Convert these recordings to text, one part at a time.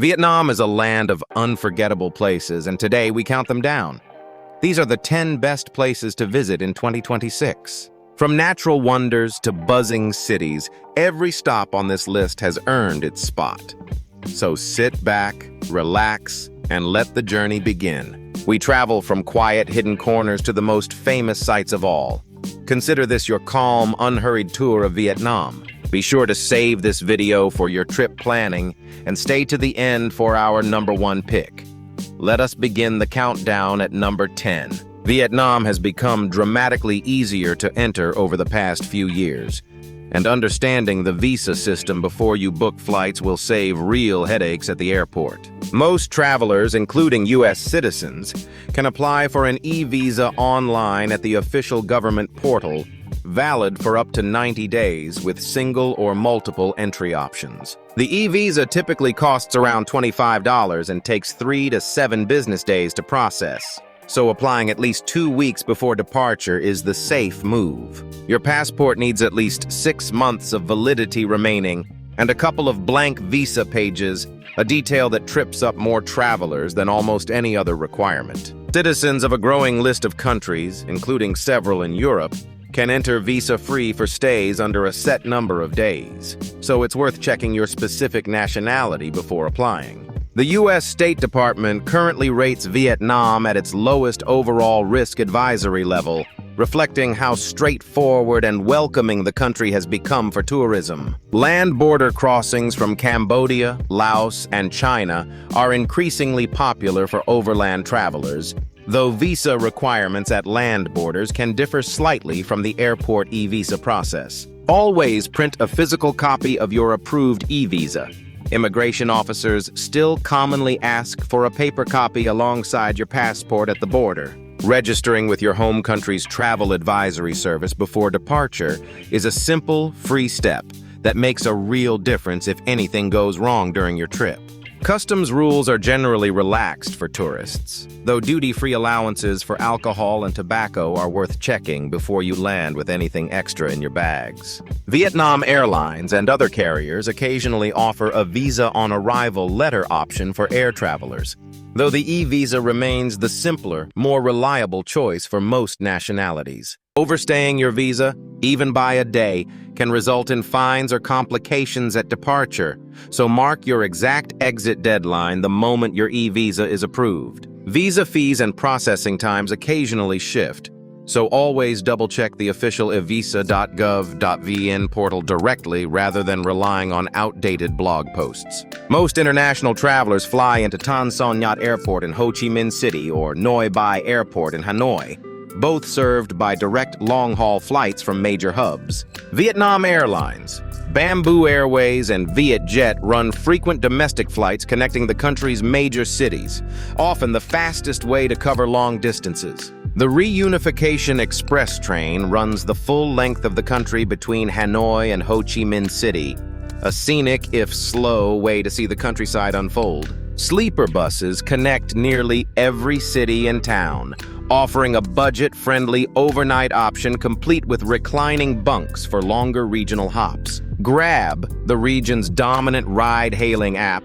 Vietnam is a land of unforgettable places, and today we count them down. These are the 10 best places to visit in 2026. From natural wonders to buzzing cities, every stop on this list has earned its spot. So sit back, relax, and let the journey begin. We travel from quiet, hidden corners to the most famous sights of all. Consider this your calm, unhurried tour of Vietnam. Be sure to save this video for your trip planning and stay to the end for our #1 pick. Let us begin the countdown at number 10. Vietnam has become dramatically easier to enter over the past few years, and understanding the visa system before you book flights will save real headaches at the airport. Most travelers, including U.S. citizens, can apply for an e-visa online at the official government portal, valid for up to 90 days with single or multiple entry options. The e-visa typically costs around $25 and takes 3 to 7 business days to process. So applying at least 2 weeks before departure is the safe move. Your passport needs at least 6 months of validity remaining and a couple of blank visa pages, a detail that trips up more travelers than almost any other requirement. Citizens of a growing list of countries, including several in Europe, can enter visa-free for stays under a set number of days, so it's worth checking your specific nationality before applying. The U.S. State Department currently rates Vietnam at its lowest overall risk advisory level, reflecting how straightforward and welcoming the country has become for tourism. Land border crossings from Cambodia, Laos, and China are increasingly popular for overland travelers, though visa requirements at land borders can differ slightly from the airport e-visa process. Always print a physical copy of your approved e-visa. Immigration officers still commonly ask for a paper copy alongside your passport at the border. Registering with your home country's travel advisory service before departure is a simple, free step that makes a real difference if anything goes wrong during your trip. Customs rules are generally relaxed for tourists, though duty-free allowances for alcohol and tobacco are worth checking before you land with anything extra in your bags. Vietnam Airlines and other carriers occasionally offer a visa-on-arrival letter option for air travelers, though the e-visa remains the simpler, more reliable choice for most nationalities. Overstaying your visa, even by a day, can result in fines or complications at departure, so mark your exact exit deadline the moment your e-visa is approved. Visa fees and processing times occasionally shift, so always double-check the official evisa.gov.vn portal directly rather than relying on outdated blog posts. Most international travelers fly into Tan Son Nhut Airport in Ho Chi Minh City or Noi Bai Airport in Hanoi, both served by direct long-haul flights from major hubs. Vietnam Airlines, Bamboo Airways, and Vietjet run frequent domestic flights connecting the country's major cities, often the fastest way to cover long distances. The Reunification Express train runs the full length of the country between Hanoi and Ho Chi Minh City, a scenic, if slow, way to see the countryside unfold. Sleeper buses connect nearly every city and town, offering a budget-friendly overnight option complete with reclining bunks for longer regional hops. Grab, the region's dominant ride-hailing app,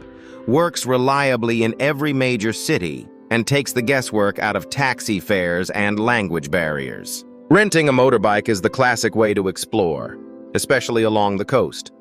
works reliably in every major city and takes the guesswork out of taxi fares and language barriers. Renting a motorbike is the classic way to explore, especially along the coast,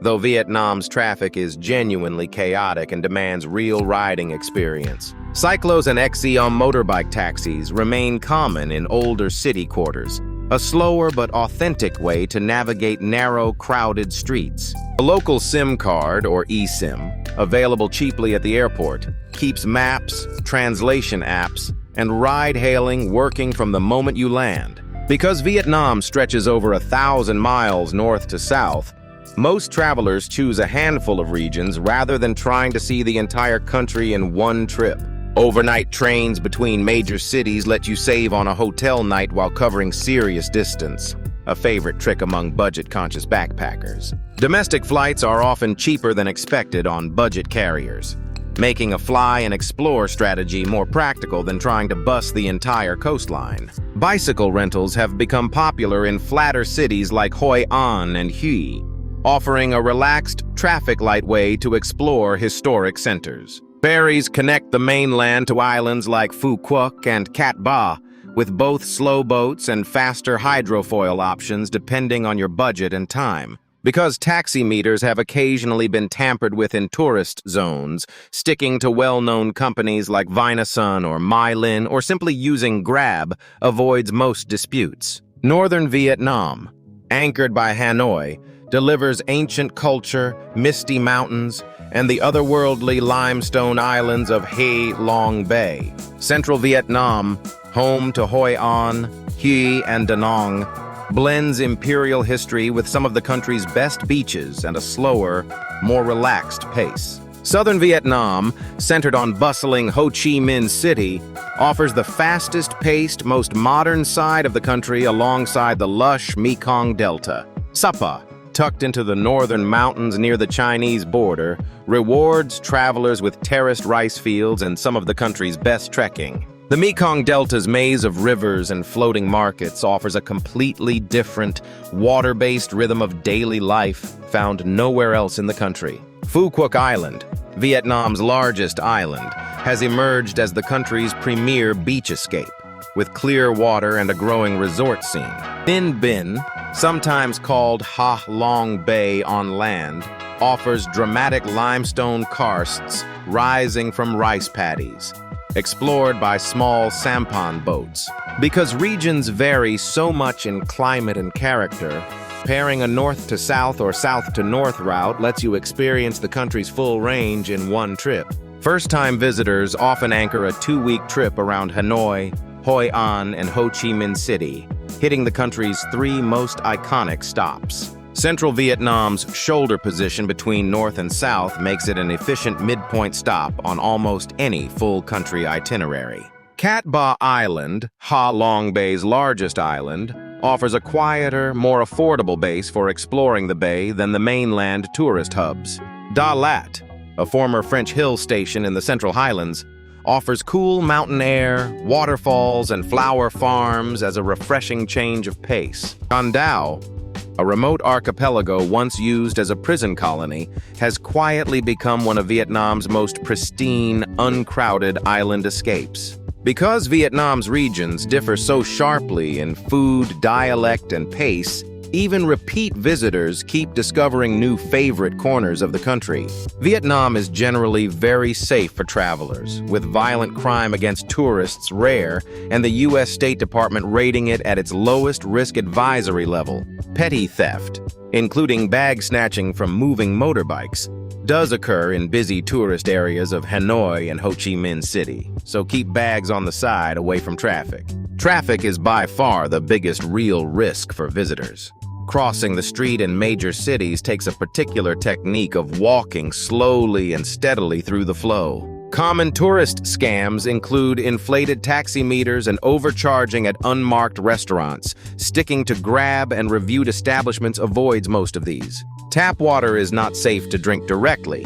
though Vietnam's traffic is genuinely chaotic and demands real riding experience. Cyclos and XC motorbike taxis remain common in older city quarters, a slower but authentic way to navigate narrow, crowded streets. A local SIM card, or eSIM, available cheaply at the airport, keeps maps, translation apps, and ride-hailing working from the moment you land. Because Vietnam stretches over 1,000 miles north to south, most travelers choose a handful of regions rather than trying to see the entire country in one trip. Overnight trains between major cities let you save on a hotel night while covering serious distance, a favorite trick among budget-conscious backpackers. Domestic flights are often cheaper than expected on budget carriers, making a fly and explore strategy more practical than trying to bus the entire coastline. Bicycle rentals have become popular in flatter cities like Hoi An and Hue, offering a relaxed, traffic light way to explore historic centers. Ferries connect the mainland to islands like Phu Quoc and Cat Ba, with both slow boats and faster hydrofoil options depending on your budget and time. Because taxi meters have occasionally been tampered with in tourist zones, sticking to well-known companies like Vinasun or MyLin, or simply using Grab avoids most disputes. Northern Vietnam, anchored by Hanoi, delivers ancient culture, misty mountains, and the otherworldly limestone islands of Hai Long Bay. Central Vietnam, home to Hoi An, Hue, and Da Nang, blends imperial history with some of the country's best beaches and a slower, more relaxed pace. Southern Vietnam, centered on bustling Ho Chi Minh City, offers the fastest-paced, most modern side of the country alongside the lush Mekong Delta. Sapa, tucked into the northern mountains near the Chinese border, rewards travelers with terraced rice fields and some of the country's best trekking. The Mekong Delta's maze of rivers and floating markets offers a completely different, water-based rhythm of daily life found nowhere else in the country. Phu Quoc Island, Vietnam's largest island, has emerged as the country's premier beach escape, with clear water and a growing resort scene. Ninh Binh, sometimes called Ha Long Bay on land, offers dramatic limestone karsts rising from rice paddies, explored by small sampan boats. Because regions vary so much in climate and character, pairing a north to south or south to north route lets you experience the country's full range in one trip. First-time visitors often anchor a 2-week trip around Hanoi, Hoi An, and Ho Chi Minh City, hitting the country's 3 most iconic stops. Central Vietnam's shoulder position between north and south makes it an efficient midpoint stop on almost any full country itinerary. Cat Ba Island, Ha Long Bay's largest island, offers a quieter, more affordable base for exploring the bay than the mainland tourist hubs. Da Lat, a former French hill station in the Central Highlands, offers cool mountain air, waterfalls, and flower farms as a refreshing change of pace. Con Dao, a remote archipelago once used as a prison colony, has quietly become one of Vietnam's most pristine, uncrowded island escapes. Because Vietnam's regions differ so sharply in food, dialect, and pace, even repeat visitors keep discovering new favorite corners of the country. Vietnam is generally very safe for travelers, with violent crime against tourists rare, and the U.S. State Department rating it at its lowest risk advisory level. Petty theft, including bag snatching from moving motorbikes, does occur in busy tourist areas of Hanoi and Ho Chi Minh City, so keep bags on the side away from traffic. Traffic is by far the biggest real risk for visitors. Crossing the street in major cities takes a particular technique of walking slowly and steadily through the flow. Common tourist scams include inflated taxi meters and overcharging at unmarked restaurants. Sticking to Grab and reviewed establishments avoids most of these. Tap water is not safe to drink directly.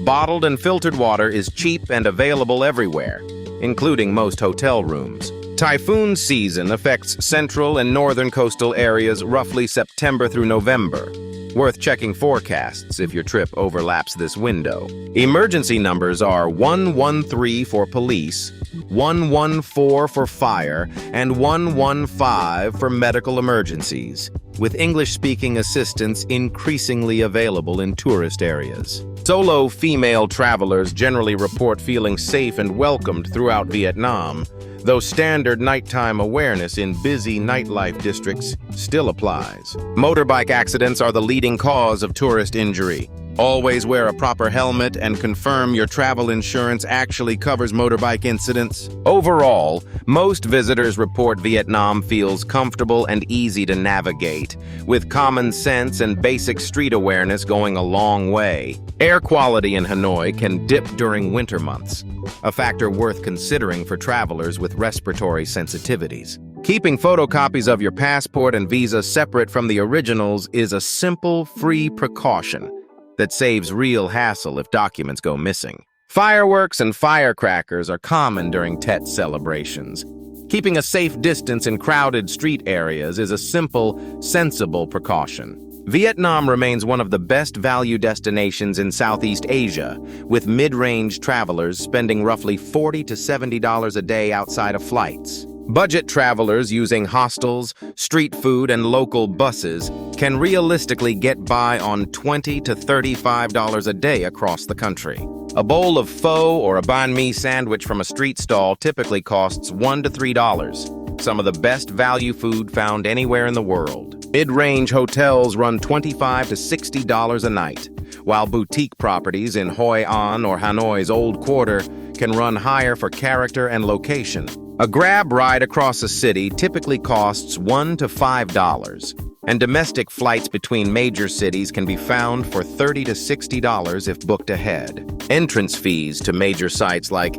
Bottled and filtered water is cheap and available everywhere, including most hotel rooms. Typhoon season affects central and northern coastal areas roughly September through November. Worth checking forecasts if your trip overlaps this window. Emergency numbers are 113 for police, 114 for fire, and 115 for medical emergencies, with English-speaking assistance increasingly available in tourist areas. Solo female travelers generally report feeling safe and welcomed throughout Vietnam, though standard nighttime awareness in busy nightlife districts still applies. Motorbike accidents are the leading cause of tourist injury. Always wear a proper helmet and confirm your travel insurance actually covers motorbike incidents. Overall, most visitors report Vietnam feels comfortable and easy to navigate, with common sense and basic street awareness going a long way. Air quality in Hanoi can dip during winter months, a factor worth considering for travelers with respiratory sensitivities. Keeping photocopies of your passport and visa separate from the originals is a simple, free precaution that saves real hassle if documents go missing. Fireworks and firecrackers are common during Tet celebrations. Keeping a safe distance in crowded street areas is a simple, sensible precaution. Vietnam remains one of the best value destinations in Southeast Asia, with mid-range travelers spending roughly $40 to $70 a day outside of flights. Budget travelers using hostels, street food, and local buses can realistically get by on $20 to $35 a day across the country. A bowl of pho or a banh mi sandwich from a street stall typically costs $1 to $3, some of the best value food found anywhere in the world. Mid-range hotels run $25 to $60 a night, while boutique properties in Hoi An or Hanoi's Old Quarter can run higher for character and location. A Grab ride across a city typically costs $1 to $5, and domestic flights between major cities can be found for $30 to $60 if booked ahead. Entrance fees to major sites like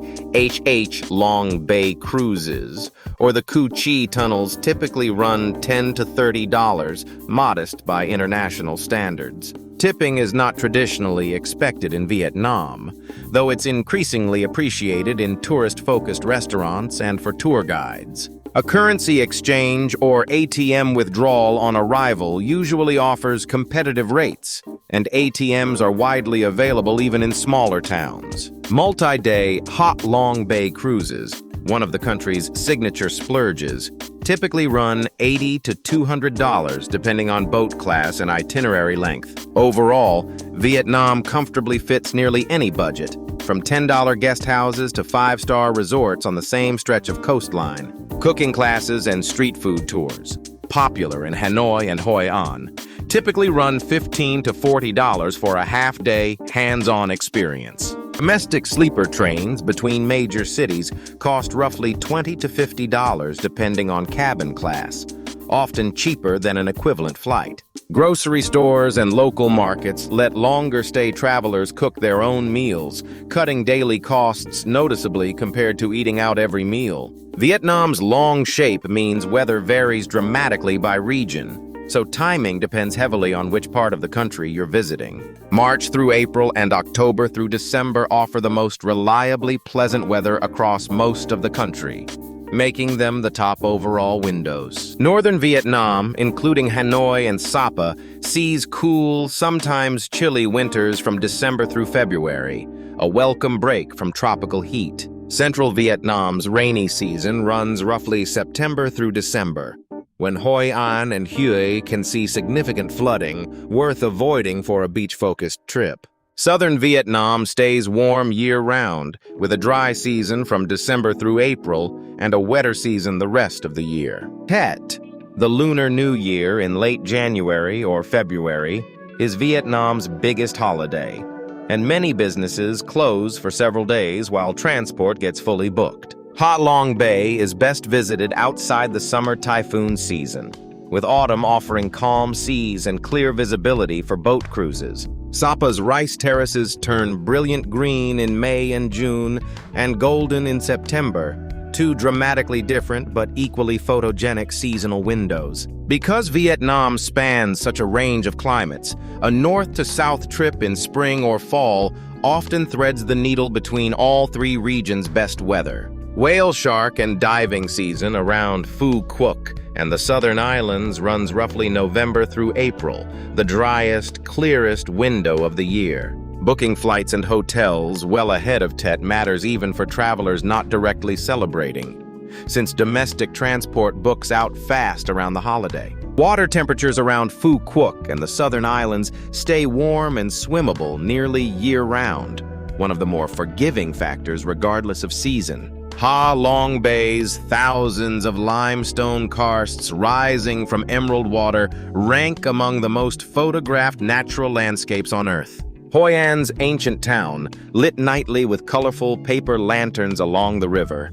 Long Bay Cruises or the Cu Chi tunnels typically run $10 to $30, modest by international standards. Tipping is not traditionally expected in Vietnam, though it's increasingly appreciated in tourist-focused restaurants and for tour guides. A currency exchange or ATM withdrawal on arrival usually offers competitive rates, and ATMs are widely available even in smaller towns. Multi-day Long Bay cruises, one of the country's signature splurges, typically run $80 to $200 depending on boat class and itinerary length. Overall, Vietnam comfortably fits nearly any budget, from $10 guest houses to 5-star resorts on the same stretch of coastline. Cooking classes and street food tours, popular in Hanoi and Hoi An, typically run $15 to $40 for a half-day, hands-on experience. Domestic sleeper trains between major cities cost roughly $20 to $50 depending on cabin class, often cheaper than an equivalent flight. Grocery stores and local markets let longer-stay travelers cook their own meals, cutting daily costs noticeably compared to eating out every meal. Vietnam's long shape means weather varies dramatically by region, so timing depends heavily on which part of the country you're visiting. March through April and October through December offer the most reliably pleasant weather across most of the country, making them the top overall windows. Northern Vietnam, including Hanoi and Sapa, sees cool, sometimes chilly winters from December through February, a welcome break from tropical heat. Central Vietnam's rainy season runs roughly September through December, when Hoi An and Hue can see significant flooding, worth avoiding for a beach-focused trip. Southern Vietnam stays warm year-round, with a dry season from December through April and a wetter season the rest of the year. Tet, the Lunar New Year in late January or February, is Vietnam's biggest holiday, and many businesses close for several days while transport gets fully booked. Long Bay is best visited outside the summer typhoon season, with autumn offering calm seas and clear visibility for boat cruises. Sapa's rice terraces turn brilliant green in May and June and golden in September, two dramatically different but equally photogenic seasonal windows. Because Vietnam spans such a range of climates, a north-to-south trip in spring or fall often threads the needle between all three regions' best weather. Whale shark and diving season around Phu Quoc and the southern islands runs roughly November through April, the driest, clearest window of the year. Booking flights and hotels well ahead of Tet matters even for travelers not directly celebrating, since domestic transport books out fast around the holiday. Water temperatures around Phu Quoc and the southern islands stay warm and swimmable nearly year-round, one of the more forgiving factors regardless of season. Long Bay's thousands of limestone karsts rising from emerald water rank among the most photographed natural landscapes on Earth. Hoi An's ancient town, lit nightly with colorful paper lanterns along the river,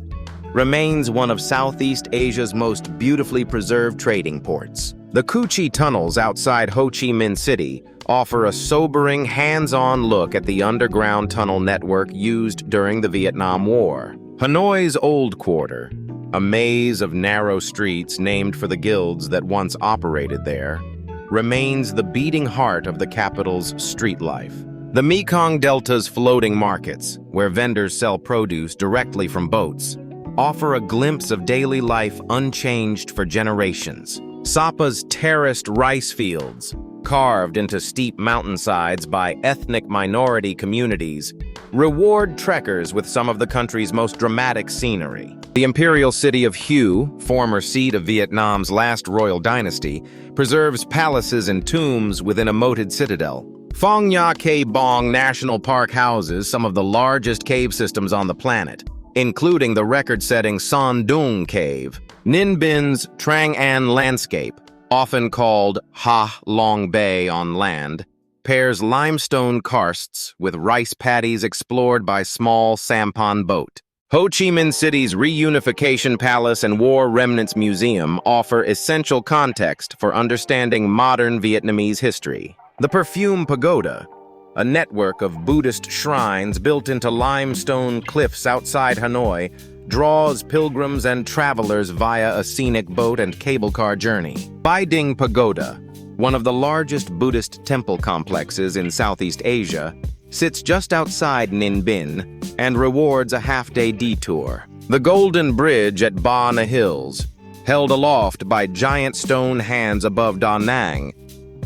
remains one of Southeast Asia's most beautifully preserved trading ports. The Cu Chi tunnels outside Ho Chi Minh City offer a sobering, hands-on look at the underground tunnel network used during the Vietnam War. Hanoi's Old Quarter, a maze of narrow streets named for the guilds that once operated there, remains the beating heart of the capital's street life. The Mekong Delta's floating markets, where vendors sell produce directly from boats, offer a glimpse of daily life unchanged for generations. Sapa's terraced rice fields, carved into steep mountainsides by ethnic minority communities, reward trekkers with some of the country's most dramatic scenery. The imperial city of Hue, former seat of Vietnam's last royal dynasty, preserves palaces and tombs within a moated citadel. Phong Nha Cave Bong National Park houses some of the largest cave systems on the planet, including the record-setting Son Doong Cave. Ninh Binh's Trang An landscape, often called Ha Long Bay on land, pairs limestone karsts with rice paddies explored by small sampan boat. Ho Chi Minh City's Reunification Palace and War Remnants Museum offer essential context for understanding modern Vietnamese history. The Perfume Pagoda, a network of Buddhist shrines built into limestone cliffs outside Hanoi, draws pilgrims and travelers via a scenic boat and cable car journey. Bai Ding Pagoda, one of the largest Buddhist temple complexes in Southeast Asia, sits just outside Ninh Binh and rewards a half-day detour. The Golden Bridge at Ba Na Hills, held aloft by giant stone hands above Da Nang,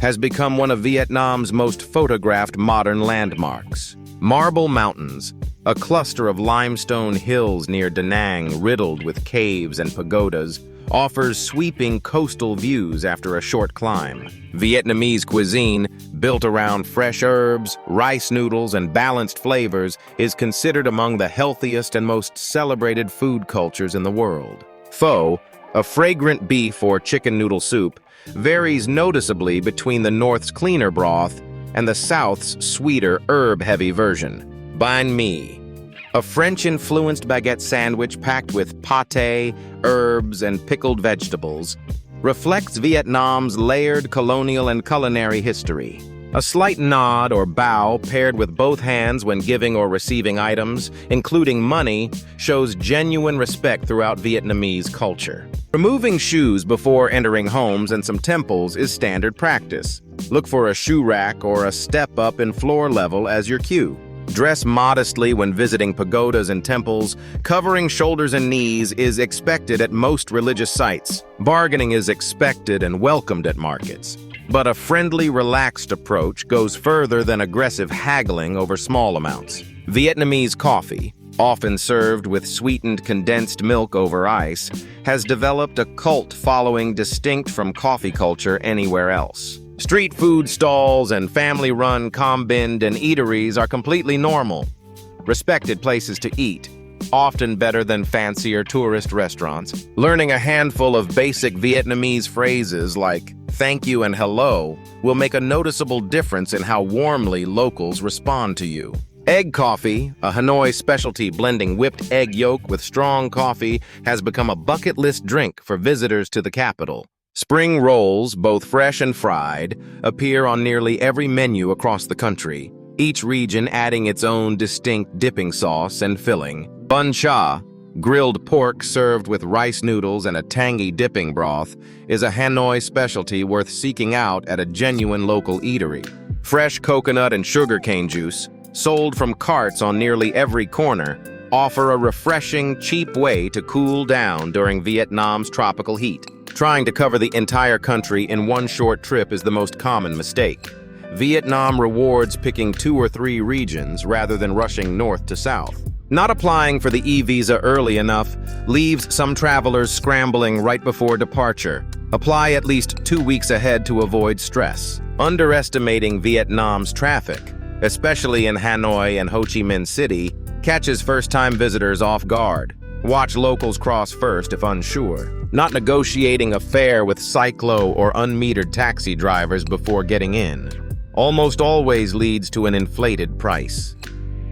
has become one of Vietnam's most photographed modern landmarks. Marble Mountains, a cluster of limestone hills near Da Nang riddled with caves and pagodas, offers sweeping coastal views after a short climb. Vietnamese cuisine, built around fresh herbs, rice noodles, and balanced flavors, is considered among the healthiest and most celebrated food cultures in the world. Pho, a fragrant beef or chicken noodle soup, varies noticeably between the North's cleaner broth and the South's sweeter, herb-heavy version. Banh mi, a French-influenced baguette sandwich packed with pâté, herbs, and pickled vegetables, reflects Vietnam's layered colonial and culinary history. A slight nod or bow paired with both hands when giving or receiving items, including money, shows genuine respect throughout Vietnamese culture. Removing shoes before entering homes and some temples is standard practice. Look for a shoe rack or a step up in floor level as your cue. Dress modestly when visiting pagodas and temples. Covering shoulders and knees is expected at most religious sites. Bargaining is expected and welcomed at markets. But a friendly, relaxed approach goes further than aggressive haggling over small amounts. Vietnamese coffee, often served with sweetened condensed milk over ice, has developed a cult following distinct from coffee culture anywhere else. Street food stalls and family-run com bin and eateries are completely normal, respected places to eat, often better than fancier tourist restaurants. Learning a handful of basic Vietnamese phrases like thank you and hello will make a noticeable difference in how warmly locals respond to you. Egg coffee, a Hanoi specialty blending whipped egg yolk with strong coffee, has become a bucket list drink for visitors to the capital. Spring rolls, both fresh and fried, appear on nearly every menu across the country, each region adding its own distinct dipping sauce and filling. Bun cha, grilled pork served with rice noodles and a tangy dipping broth, is a Hanoi specialty worth seeking out at a genuine local eatery. Fresh coconut and sugarcane juice, sold from carts on nearly every corner, offer a refreshing, cheap way to cool down during Vietnam's tropical heat. Trying to cover the entire country in one short trip is the most common mistake. Vietnam rewards picking 2 or 3 regions rather than rushing north to south. Not applying for the e-visa early enough leaves some travelers scrambling right before departure. Apply at least 2 weeks ahead to avoid stress. Underestimating Vietnam's traffic, especially in Hanoi and Ho Chi Minh City, catches first-time visitors off guard. Watch locals cross first if unsure. Not negotiating a fare with cyclo or unmetered taxi drivers before getting in almost always leads to an inflated price.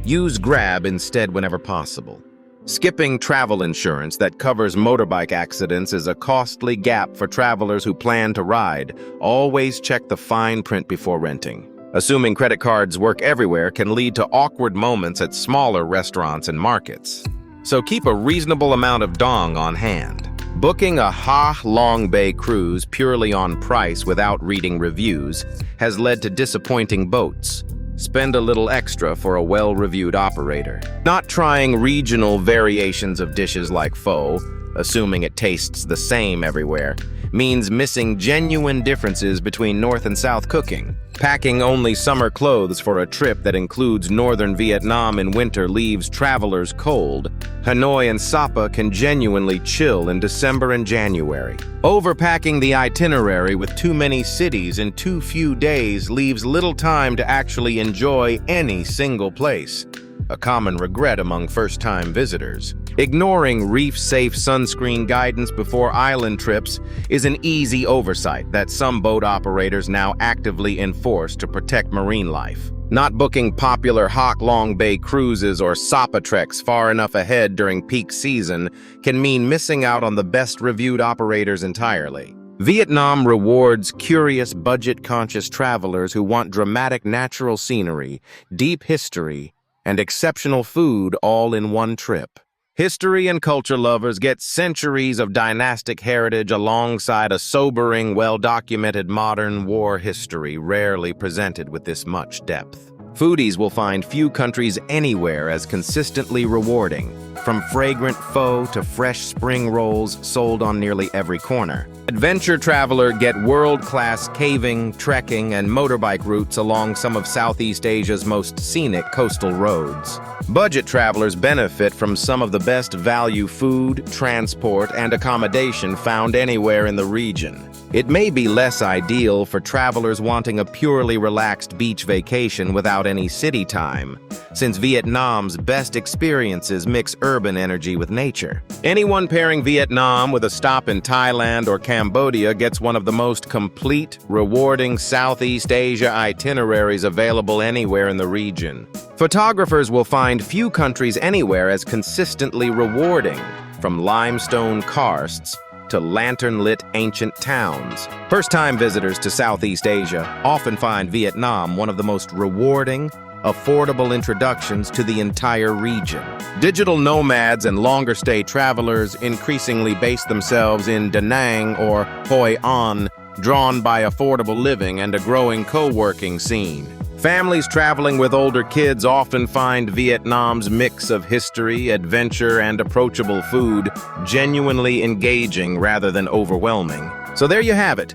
Use Grab instead whenever possible. Skipping travel insurance that covers motorbike accidents is a costly gap for travelers who plan to ride. Always check the fine print before renting. Assuming credit cards work everywhere can lead to awkward moments at smaller restaurants and markets. So keep a reasonable amount of dong on hand. Booking a Ha Long Bay cruise purely on price without reading reviews has led to disappointing boats. Spend a little extra for a well-reviewed operator. Not trying regional variations of dishes like pho, assuming it tastes the same everywhere, means missing genuine differences between North and South cooking. Packing only summer clothes for a trip that includes northern Vietnam in winter leaves travelers cold. Hanoi and Sapa can genuinely chill in December and January. Overpacking the itinerary with too many cities in too few days leaves little time to actually enjoy any single place, a common regret among first-time visitors. Ignoring reef-safe sunscreen guidance before island trips is an easy oversight that some boat operators now actively enforce to protect marine life. Not booking popular Hak Long Bay cruises or Sapa treks far enough ahead during peak season can mean missing out on the best-reviewed operators entirely. Vietnam rewards curious, budget-conscious travelers who want dramatic natural scenery, deep history, and exceptional food all in one trip. History and culture lovers get centuries of dynastic heritage alongside a sobering, well-documented modern war history rarely presented with this much depth. Foodies will find few countries anywhere as consistently rewarding, from fragrant pho to fresh spring rolls sold on nearly every corner. Adventure travelers get world-class caving, trekking, and motorbike routes along some of Southeast Asia's most scenic coastal roads. Budget travelers benefit from some of the best value food, transport, and accommodation found anywhere in the region. It may be less ideal for travelers wanting a purely relaxed beach vacation without any city time, since Vietnam's best experiences mix urban energy with nature. Anyone pairing Vietnam with a stop in Thailand or Cambodia gets one of the most complete, rewarding Southeast Asia itineraries available anywhere in the region. Photographers will find few countries anywhere as consistently rewarding, from limestone karsts to lantern-lit ancient towns. First-time visitors to Southeast Asia often find Vietnam one of the most rewarding, affordable introductions to the entire region. Digital nomads and longer-stay travelers increasingly base themselves in Da Nang or Hoi An, drawn by affordable living and a growing co-working scene. Families traveling with older kids often find Vietnam's mix of history, adventure, and approachable food genuinely engaging rather than overwhelming. So there you have it,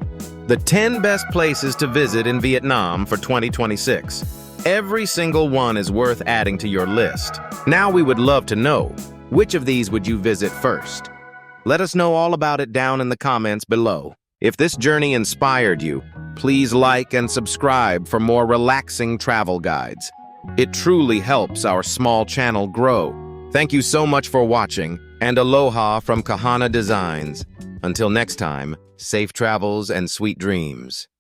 the 10 best places to visit in Vietnam for 2026. Every single one is worth adding to your list. Now we would love to know, which of these would you visit first? Let us know all about it down in the comments below. If this journey inspired you, please like and subscribe for more relaxing travel guides. It truly helps our small channel grow. Thank you so much for watching, and aloha from Kahana Designs. Until next time, safe travels and sweet dreams.